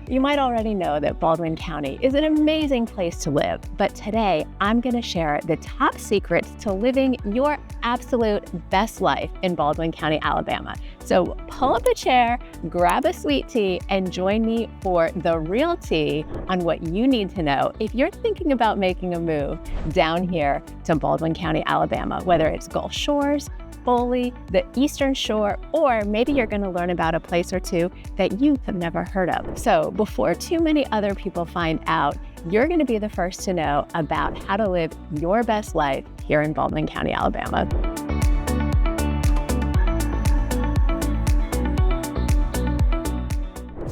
You might already know that Baldwin County is an amazing place to live, but today I'm going to share the top secrets to living your absolute best life in Baldwin County, Alabama. So pull up a chair, grab a sweet tea, and join me for the real tea on what you need to know if you're thinking about making a move down here to Baldwin County, Alabama, whether it's Gulf Shores, Foley, the Eastern Shore, or maybe you're going to learn about a place or two that you have never heard of. So before too many other people find out, you're going to be the first to know about how to live your best life here in Baldwin County, Alabama.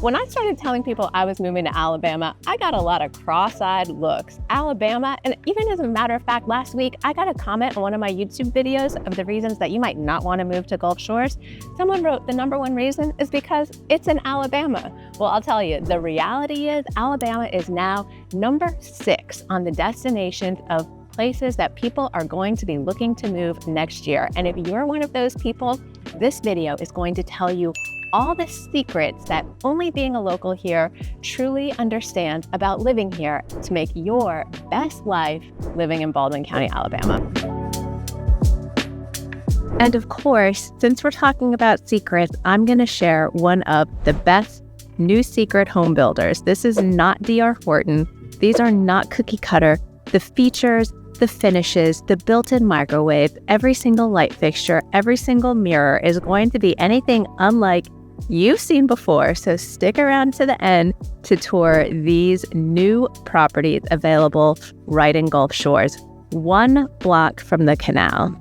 When I started telling people I was moving to Alabama, I got a lot of cross-eyed looks. Alabama, and even as a matter of fact, last week, I got a comment on one of my YouTube videos of the reasons that you might not want to move to Gulf Shores. Someone wrote the number one reason is because it's in Alabama. Well, I'll tell you, the reality is Alabama is now number 6 on the destinations of places that people are going to be looking to move next year. And if you're one of those people, this video is going to tell you all the secrets that only being a local here truly understands about living here to make your best life living in Baldwin County, Alabama. And of course, since we're talking about secrets, I'm going to share one of the best new secret home builders. This is not D.R. Horton. These are not cookie cutter. The features, the finishes, the built-in microwave, every single light fixture, every single mirror is going to be anything unlike you've seen before. So stick around to the end to tour these new properties available right in Gulf Shores, 1 block from the canal.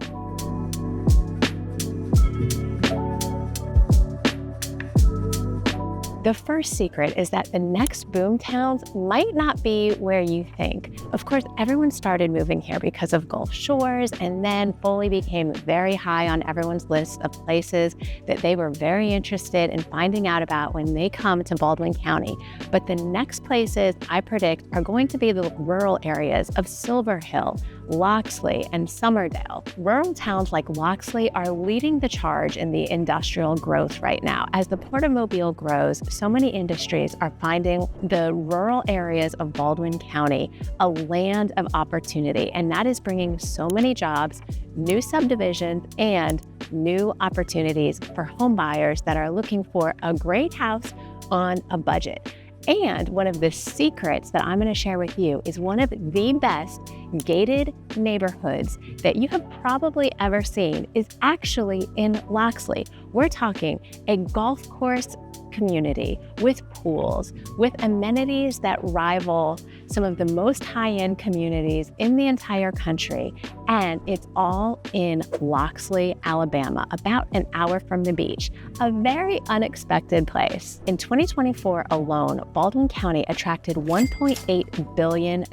The first secret is that the next boomtowns might not be where you think. Of course, everyone started moving here because of Gulf Shores, and then Foley became very high on everyone's list of places that they were very interested in finding out about when they come to Baldwin County. But the next places I predict are going to be the rural areas of Silver Hill, Loxley, and Summerdale. Rural towns like Loxley are leading the charge in the industrial growth right now. As the Port of Mobile grows, so many industries are finding the rural areas of Baldwin County a land of opportunity, and that is bringing so many jobs, new subdivisions, and new opportunities for home buyers that are looking for a great house on a budget. And one of the secrets that I'm going to share with you is one of the best gated neighborhoods that you have probably ever seen is actually in Loxley. We're talking a golf course community with pools, with amenities that rival some of the most high-end communities in the entire country. And it's all in Loxley, Alabama, about an hour from the beach, a very unexpected place. In 2024 alone, Baldwin County attracted $1.8 billion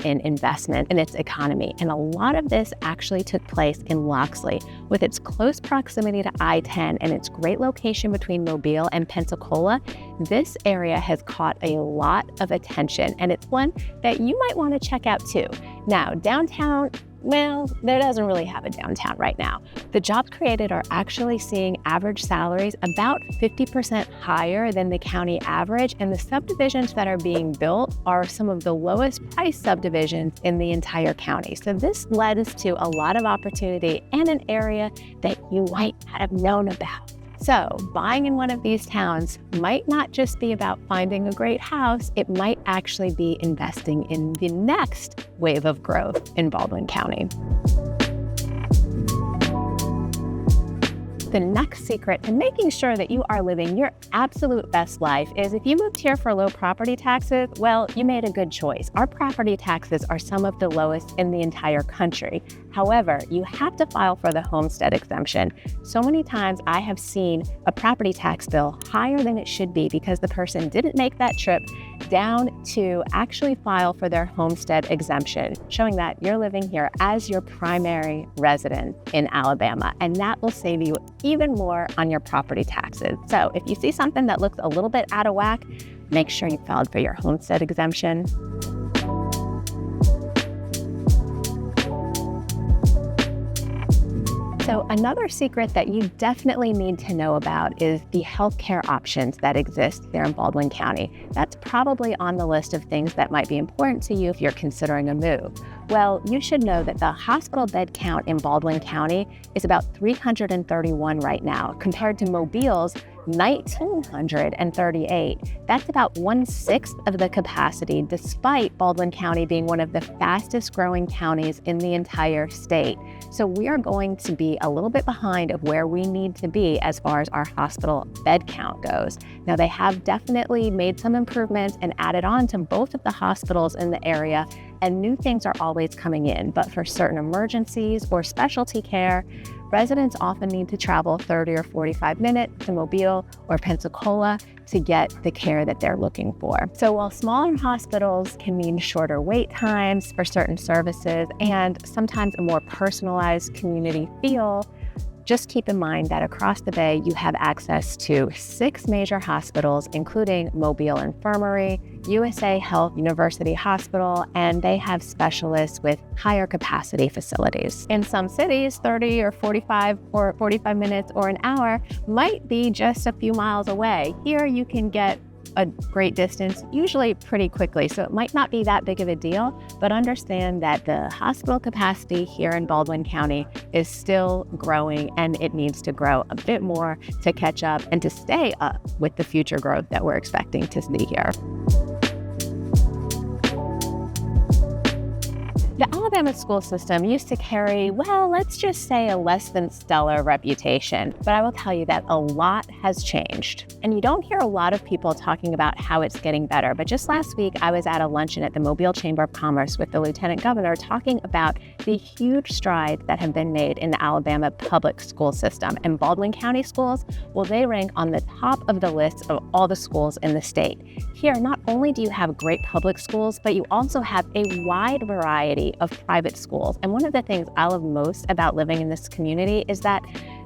in investment in its economy. And a lot of this actually took place in Loxley. With its close proximity to I-10 and its great location between Mobile and Pensacola, this area has caught a lot of attention, and it's one that you might want to check out too. Now, downtown, well, there doesn't really have a downtown right now. The jobs created are actually seeing average salaries about 50% higher than the county average, and the subdivisions that are being built are some of the lowest price subdivisions in the entire county. So this led us to a lot of opportunity and an area that you might not have known about. So buying in one of these towns might not just be about finding a great house, it might actually be investing in the next wave of growth in Baldwin County. The next secret to making sure that you are living your absolute best life is if you moved here for low property taxes, well, you made a good choice. Our property taxes are some of the lowest in the entire country. However, you have to file for the homestead exemption. So many times I have seen a property tax bill higher than it should be because the person didn't make that trip down to actually file for their homestead exemption, showing that you're living here as your primary residence in Alabama, and that will save you even more on your property taxes. So if you see something that looks a little bit out of whack, make sure you filed for your homestead exemption. So another secret that you definitely need to know about is the healthcare options that exist there in Baldwin County. That's probably on the list of things that might be important to you if you're considering a move. Well, you should know that the hospital bed count in Baldwin County is about 331 right now, compared to Mobile's 1,938. That's about 1/6 of the capacity, despite Baldwin County being one of the fastest growing counties in the entire state. So we are going to be a little bit behind of where we need to be as far as our hospital bed count goes. Now, they have definitely made some improvements and added on to both of the hospitals in the area, and new things are always coming in. But for certain emergencies or specialty care, residents often need to travel 30 or 45 minutes to Mobile or Pensacola to get the care that they're looking for. So while smaller hospitals can mean shorter wait times for certain services and sometimes a more personalized community feel, just keep in mind that across the Bay, you have access to 6 major hospitals, including Mobile Infirmary, USA Health University Hospital, and they have specialists with higher capacity facilities. In some cities, 30 or 45 minutes or an hour might be just a few miles away. Here, you can get a great distance, usually pretty quickly. So it might not be that big of a deal, but understand that the hospital capacity here in Baldwin County is still growing, and it needs to grow a bit more to catch up and to stay up with the future growth that we're expecting to see here. The Alabama school system used to carry, well, let's just say a less than stellar reputation. But I will tell you that a lot has changed. And you don't hear a lot of people talking about how it's getting better. But just last week, I was at a luncheon at the Mobile Chamber of Commerce with the Lieutenant Governor talking about the huge strides that have been made in the Alabama public school system. And Baldwin County schools, well, they rank on the top of the list of all the schools in the state. Here, not only do you have great public schools, but you also have a wide variety of private schools. And one of the things I love most about living in this community is that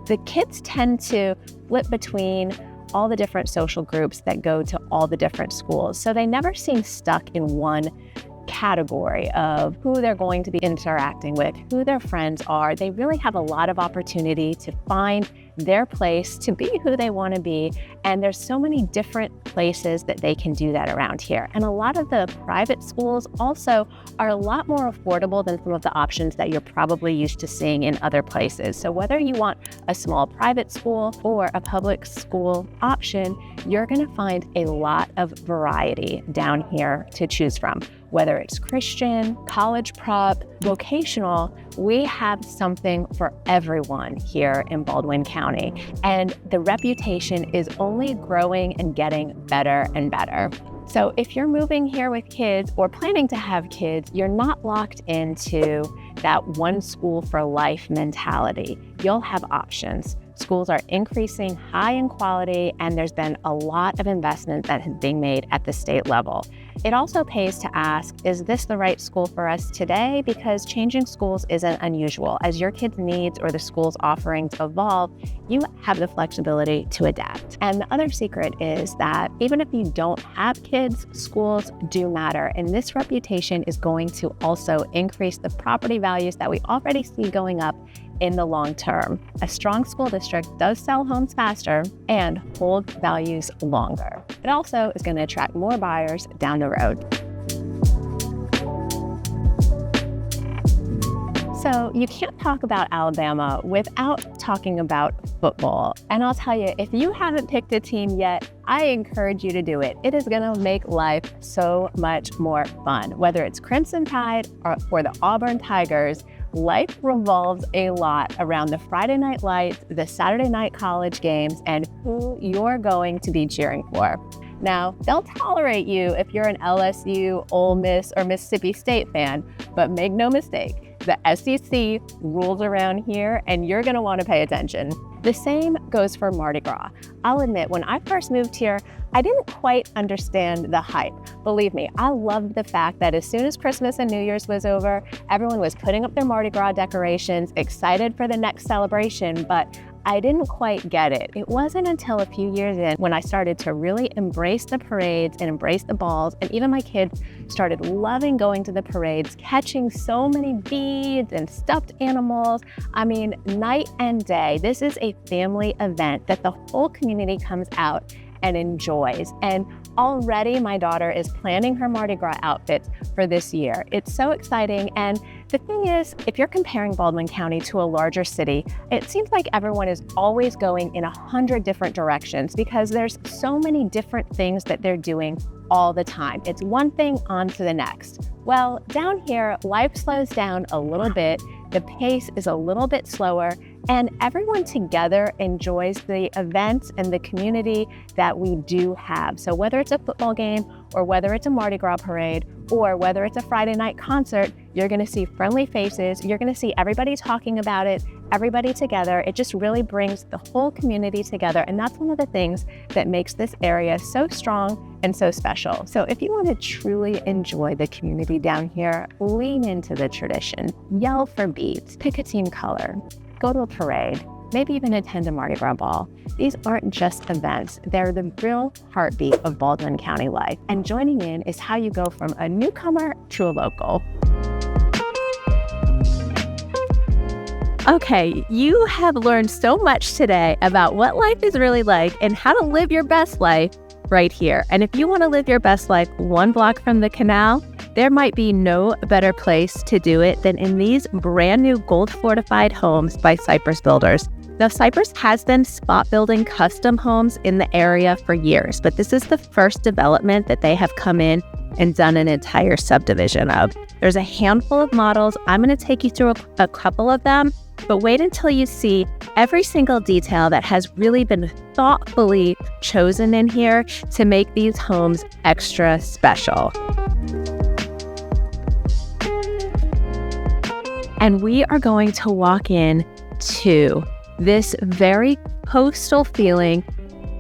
the kids tend to flip between all the different social groups that go to all the different schools. So they never seem stuck in one category of who they're going to be interacting with, who their friends are. They really have a lot of opportunity to find their place, to be who they want to be. And there's so many different places that they can do that around here. And a lot of the private schools also are a lot more affordable than some of the options that you're probably used to seeing in other places. So whether you want a small private school or a public school option, you're going to find a lot of variety down here to choose from. Whether it's Christian, college prep, vocational, we have something for everyone here in Baldwin County. And the reputation is only growing and getting better and better. So if you're moving here with kids or planning to have kids, you're not locked into that one school for life mentality. You'll have options. Schools are increasing high in quality, and there's been a lot of investment that is being made at the state level. It also pays to ask, is this the right school for us today? Because changing schools isn't unusual. As your kids' needs or the school's offerings evolve, you have the flexibility to adapt. And the other secret is that even if you don't have kids, schools do matter. And this reputation is going to also increase the property values that we already see going up in the long term. A strong school district does sell homes faster and hold values longer. It also is going to attract more buyers down the road. So you can't talk about Alabama without talking about football. And I'll tell you, if you haven't picked a team yet, I encourage you to do it. It is going to make life so much more fun. Whether it's Crimson Tide or the Auburn Tigers, life revolves a lot around the Friday night lights, the Saturday night college games, and who you're going to be cheering for. Now, they'll tolerate you if you're an LSU, Ole Miss, or Mississippi State fan, but make no mistake, the SEC rules around here, and you're going to want to pay attention. The same goes for Mardi Gras. I'll admit, when I first moved here, I didn't quite understand the hype. Believe me, I loved the fact that as soon as Christmas and New Year's was over, everyone was putting up their Mardi Gras decorations, excited for the next celebration, but I didn't quite get it. It wasn't until a few years in when I started to really embrace the parades and embrace the balls, and even my kids started loving going to the parades, catching so many beads and stuffed animals. I mean, night and day. This is a family event that the whole community comes out and enjoys. And already my daughter is planning her Mardi Gras outfits for this year. It's so exciting. And the thing is, if you're comparing Baldwin County to a larger city, it seems like everyone is always going in 100 different directions because there's so many different things that they're doing all the time. It's one thing on to the next. Well, down here, life slows down a little bit. The pace is a little bit slower, and everyone together enjoys the events and the community that we do have. So whether it's a football game or whether it's a Mardi Gras parade or whether it's a Friday night concert, you're gonna see friendly faces. You're gonna see everybody talking about it, everybody together. It just really brings the whole community together. And that's one of the things that makes this area so strong and so special. So if you want to truly enjoy the community down here, lean into the tradition, yell for beats, pick a team color, go to a parade, maybe even attend a Mardi Gras ball. These aren't just events, they're the real heartbeat of Baldwin County life. And joining in is how you go from a newcomer to a local. Okay, you have learned so much today about what life is really like and how to live your best life right here. And if you want to live your best life one block from the canal, there might be no better place to do it than in these brand new gold fortified homes by Cypress Builders. Now, Cypress has been spot building custom homes in the area for years, but this is the first development that they have come in and done an entire subdivision of. There's a handful of models. I'm going to take you through a couple of them, but wait until you see every single detail that has really been thoughtfully chosen in here to make these homes extra special. And we are going to walk in to this very coastal feeling.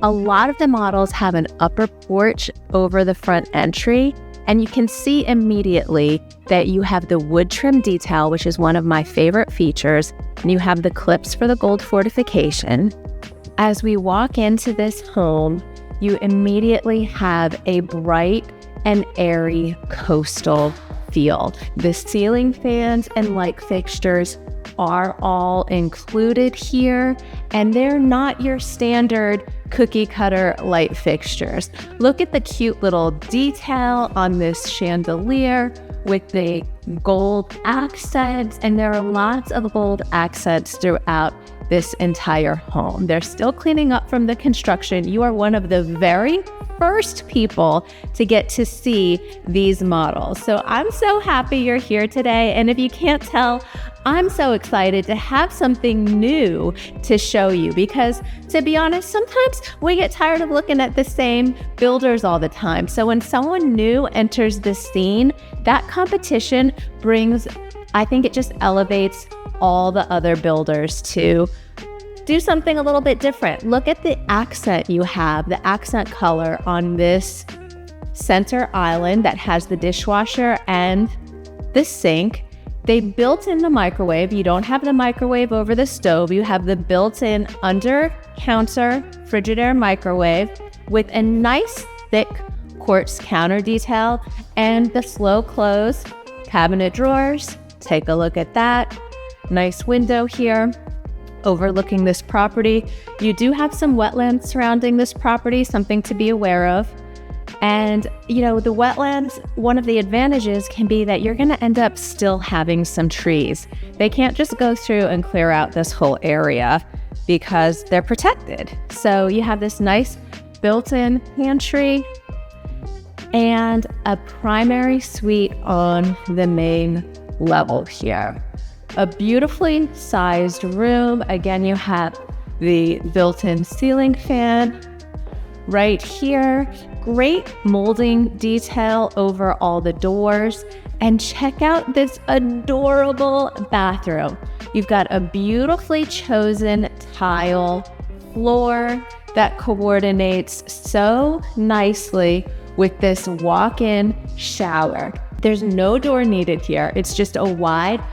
A lot of the models have an upper porch over the front entry, and you can see immediately that you have the wood trim detail, which is one of my favorite features, and you have the clips for the gold fortification. As we walk into this home, you immediately have a bright and airy coastal feel. The ceiling fans and light fixtures are all included here, and they're not your standard cookie cutter light fixtures. Look at the cute little detail on this chandelier with the gold accents, and there are lots of gold accents throughout this entire home. They're still cleaning up from the construction. You are one of the very first people to get to see these models. So I'm so happy you're here today. And if you can't tell, I'm so excited to have something new to show you because, to be honest, sometimes we get tired of looking at the same builders all the time. So when someone new enters the scene, that competition brings, I think it just elevates all the other builders to do something a little bit different. Look at the accent you have, the accent color on this center island that has the dishwasher and the sink. They built in the microwave. You don't have the microwave over the stove. You have the built-in under counter Frigidaire microwave with a nice thick quartz counter detail and the slow close cabinet drawers. Take a look at that. Nice window here overlooking this property. You do have some wetlands surrounding this property, something to be aware of. And, you know, the wetlands, one of the advantages can be that you're going to end up still having some trees. They can't just go through and clear out this whole area because they're protected. So you have this nice built-in pantry and a primary suite on the main level here. A beautifully sized room. Again, you have the built-in ceiling fan right here. Great molding detail over all the doors. And check out this adorable bathroom. You've got a beautifully chosen tile floor that coordinates so nicely with this walk-in shower. There's no door needed here. It's just a wide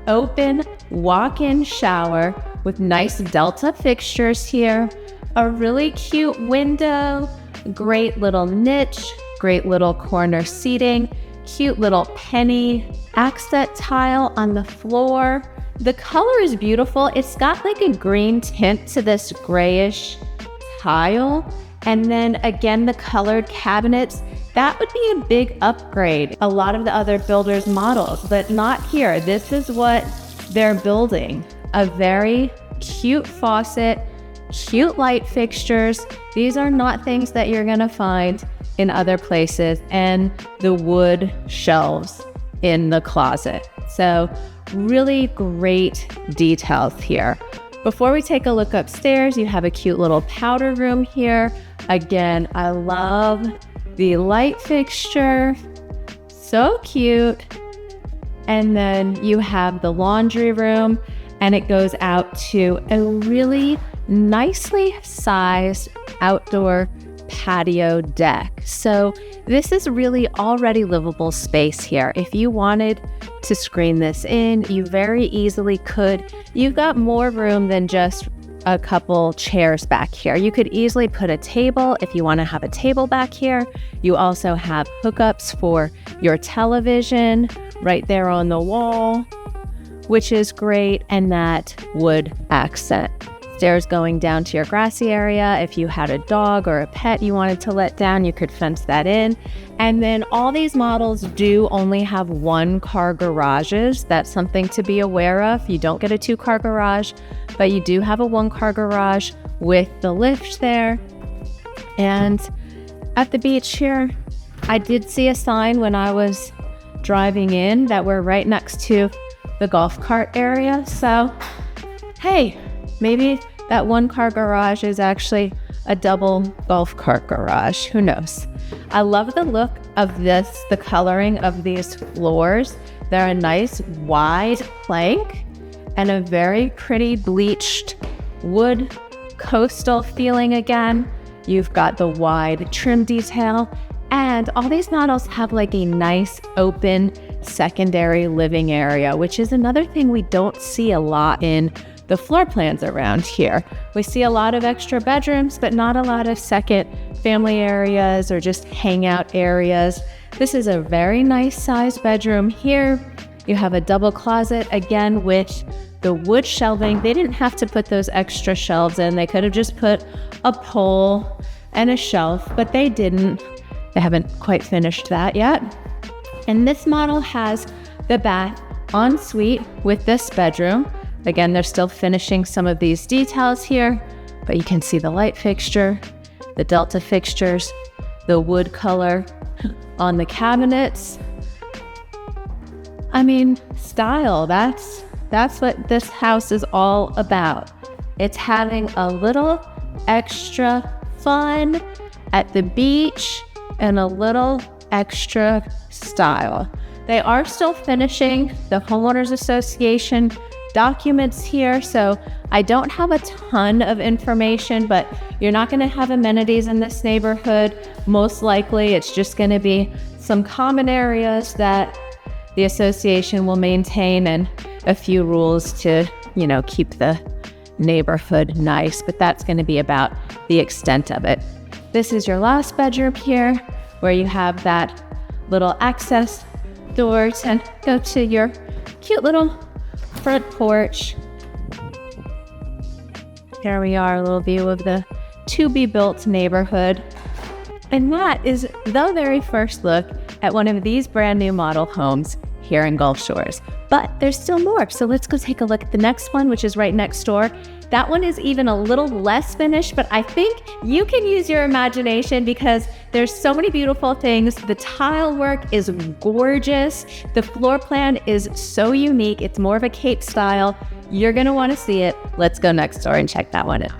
open walk-in shower with nice Delta fixtures here, a really cute window, great little niche, great little corner seating, cute little penny accent tile on the floor. The color is beautiful. It's got like a green tint to this grayish tile. And then again, the colored cabinets, that would be a big upgrade. A lot of the other builders' models, but not here. This is what they're building. A very cute faucet, cute light fixtures. These are not things that you're gonna find in other places, and the wood shelves in the closet. So really great details here. Before we take a look upstairs, you have a cute little powder room here. Again, I love the light fixture, so cute. And then you have the laundry room, and it goes out to a really nicely sized outdoor patio deck. So this is really already livable space here. If you wanted to screen this in, you very easily could. You've got more room than just a couple chairs back here. You could easily put a table if you want to have a table back here. You also have hookups for your television right there on the wall, which is great, and that wood accent. Stairs going down to your grassy area. If you had a dog or a pet you wanted to let down, you could fence that in. And then all these models do only have 1-car garages. That's something to be aware of. You don't get a 2-car garage, but you do have a 1-car garage with the lift there. And at the beach here, I did see a sign when I was driving in that we're right next to the golf cart area. So, hey, maybe that 1-car garage is actually a double golf cart garage. Who knows? I love the look of this, the coloring of these floors. They're a nice wide plank and a very pretty bleached wood coastal feeling again. You've got the wide trim detail, and all these models have like a nice open secondary living area, which is another thing we don't see a lot in the floor plans around here. We see a lot of extra bedrooms, but not a lot of second family areas or just hangout areas. This is a very nice sized bedroom here. You have a double closet, again, with the wood shelving. They didn't have to put those extra shelves in. They could have just put a pole and a shelf, but they didn't. They haven't quite finished that yet. And this model has the bath ensuite with this bedroom. Again, they're still finishing some of these details here, but you can see the light fixture, the Delta fixtures, the wood color on the cabinets. I mean, style, that's what this house is all about. It's having a little extra fun at the beach and a little extra style. They are still finishing the homeowners association documents here, so I don't have a ton of information, but you're not going to have amenities in this neighborhood. Most likely it's just going to be some common areas that the association will maintain and a few rules to, keep the neighborhood nice, but that's going to be about the extent of it. This is your last bedroom here, where you have that little access door to go to your cute little front porch. Here we are, a little view of the to-be-built neighborhood. And that is the very first look at one of these brand new model homes here in Gulf Shores. But there's still more, so let's go take a look at the next one, which is right next door. That one is even a little less finished, but I think you can use your imagination because there's so many beautiful things. The tile work is gorgeous. The floor plan is so unique. It's more of a Cape style. You're gonna wanna see it. Let's go next door and check that one out.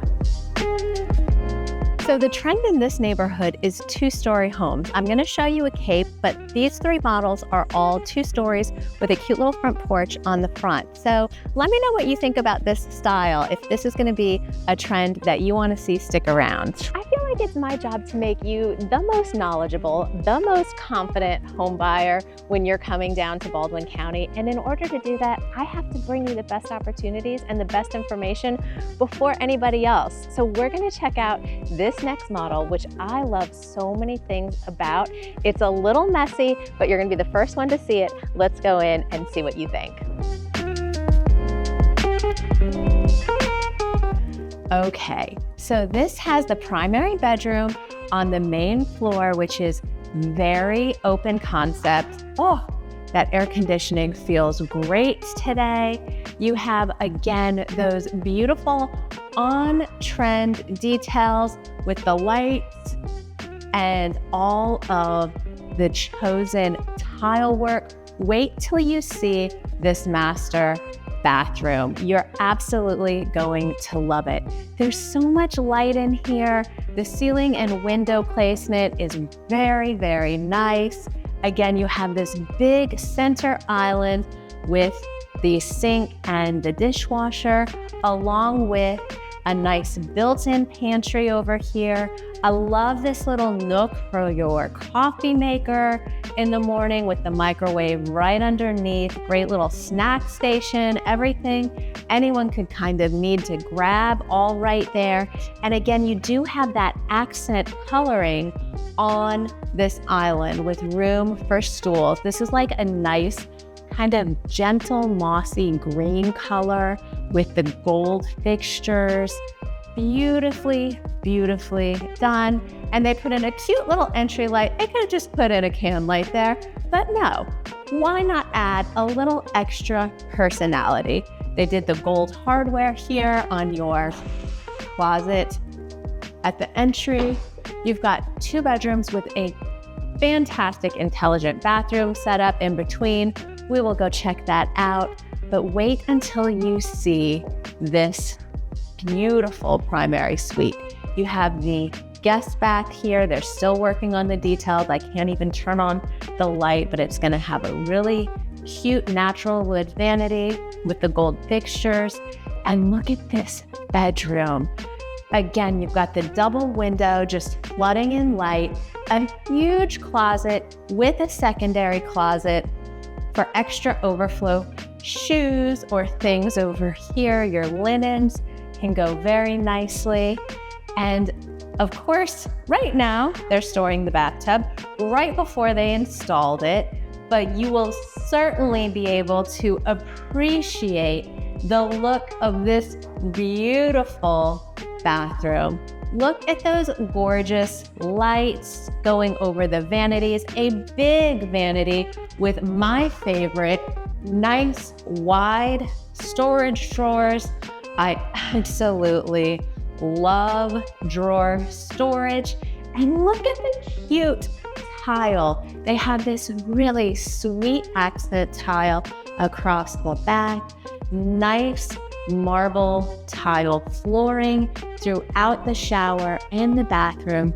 So the trend in this neighborhood is 2-story homes. I'm gonna show you a Cape, but these 3 models are all 2 stories with a cute little front porch on the front. So let me know what you think about this style, if this is gonna be a trend that you wanna see stick around. I feel like like it's my job to make you the most knowledgeable, the most confident home buyer when you're coming down to Baldwin County. And in order to do that, I have to bring you the best opportunities and the best information before anybody else. So we're gonna check out this next model, which I love so many things about. It's a little messy, but you're gonna be the first one to see it. Let's go in and see what you think. Okay, so this has the primary bedroom on the main floor, which is very open concept. Oh, that air conditioning feels great today. You have, again, those beautiful on-trend details with the lights and all of the chosen tile work. Wait till you see this master bathroom. You're absolutely going to love it. There's so much light in here. The ceiling and window placement is very, very nice. Again, you have this big center island with the sink and the dishwasher, along with a nice built-in pantry over here. I love this little nook for your coffee maker in the morning with the microwave right underneath. Great little snack station, everything anyone could kind of need to grab all right there. And again, you do have that accent coloring on this island with room for stools. This is like a nice kind of gentle mossy green color with the gold fixtures. Beautifully, beautifully done. And they put in a cute little entry light. They could have just put in a can light there, but no, why not add a little extra personality? They did the gold hardware here on your closet at the entry. You've got 2 bedrooms with a fantastic intelligent bathroom set up in between. We will go check that out, but wait until you see this beautiful primary suite. You have the guest bath here. They're still working on the details. I can't even turn on the light, but it's gonna have a really cute natural wood vanity with the gold fixtures. And look at this bedroom. Again, you've got the double window just flooding in light, a huge closet with a secondary closet for extra overflow shoes or things over here. Your linens can go very nicely. And of course, right now they're storing the bathtub right before they installed it, but you will certainly be able to appreciate the look of this beautiful bathroom. Look at those gorgeous lights going over the vanities, a big vanity with my favorite nice wide storage drawers. I absolutely love drawer storage. And look at the cute tile. They have this really sweet accent tile across the back, nice marble tile flooring throughout the shower and the bathroom,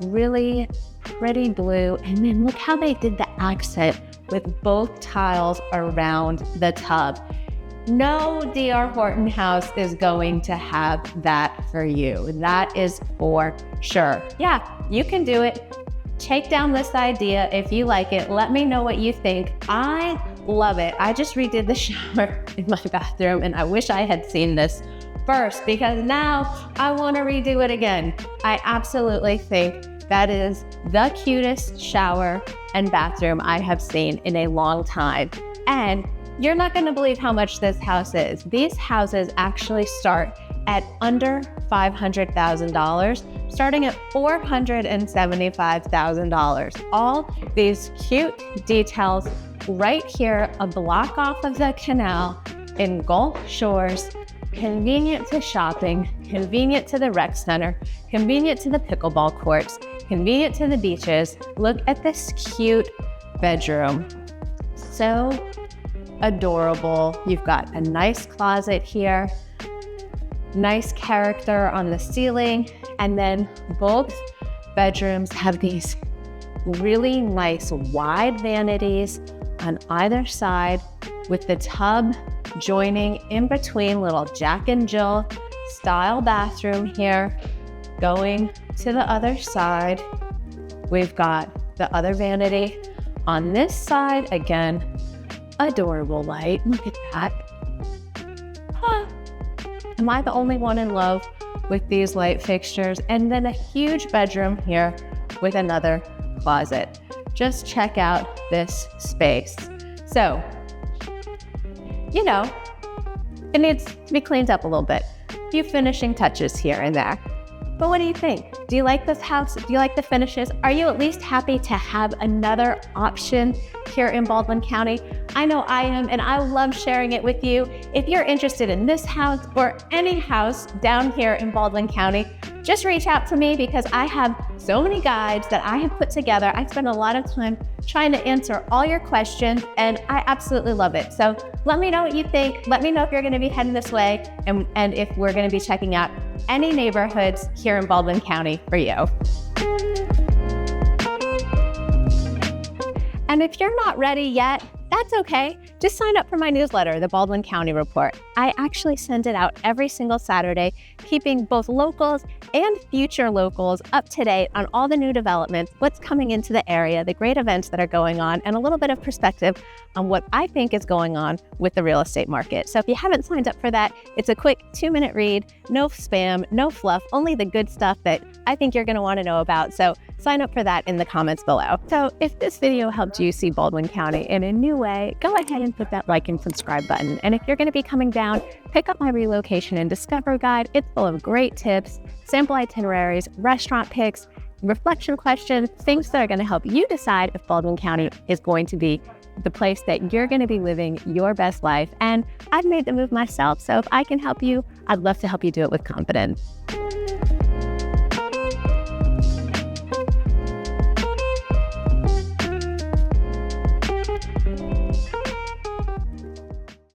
really pretty blue. And then look how they did the accent with both tiles around the tub. No D.R. Horton house is going to have that for you. That is for sure. Yeah, you can do it. Take down this idea if you like it. Let me know what you think. I love it. I just redid the shower in my bathroom and I wish I had seen this first because now I want to redo it again. I absolutely think that is the cutest shower and bathroom I have seen in a long time. And you're not going to believe how much this house is. These houses actually start at under $500,000, starting at $475,000. All these cute details right here, a block off of the canal in Gulf Shores, convenient to shopping, convenient to the rec center, convenient to the pickleball courts, convenient to the beaches. Look at this cute bedroom. So adorable. You've got a nice closet here, nice character on the ceiling, and then both bedrooms have these really nice wide vanities on either side with the tub joining in between. Little Jack and Jill style bathroom here. Going to the other side, we've got the other vanity. On this side, again, adorable light. Look at that. Huh. Am I the only one in love with these light fixtures? And then a huge bedroom here with another closet. Just check out this space. So, it needs to be cleaned up a little bit. A few finishing touches here and there. But what do you think? Do you like this house? Do you like the finishes? Are you at least happy to have another option here in Baldwin County? I know I am, and I love sharing it with you. If you're interested in this house or any house down here in Baldwin County, just reach out to me because I have so many guides that I have put together. I spend a lot of time trying to answer all your questions, and I absolutely love it. So let me know what you think. Let me know if you're gonna be heading this way and if we're gonna be checking out any neighborhoods here in Baldwin County for you. And if you're not ready yet, that's okay. Just sign up for my newsletter, the Baldwin County Report. I actually send it out every single Saturday, keeping both locals and future locals up to date on all the new developments, what's coming into the area, the great events that are going on, and a little bit of perspective on what I think is going on with the real estate market. So if you haven't signed up for that, it's a quick 2-minute read, no spam, no fluff, only the good stuff that I think you're going to want to know about. So sign up for that in the comments below. So if this video helped you see Baldwin County in a new way, go ahead and put that like and subscribe button. And if you're going to be coming down, pick up my Relocation and Discover guide. It's full of great tips, sample itineraries, restaurant picks, reflection questions, things that are going to help you decide if Baldwin County is going to be the place that you're going to be living your best life. And I've made the move myself, so if I can help you, I'd love to help you do it with confidence.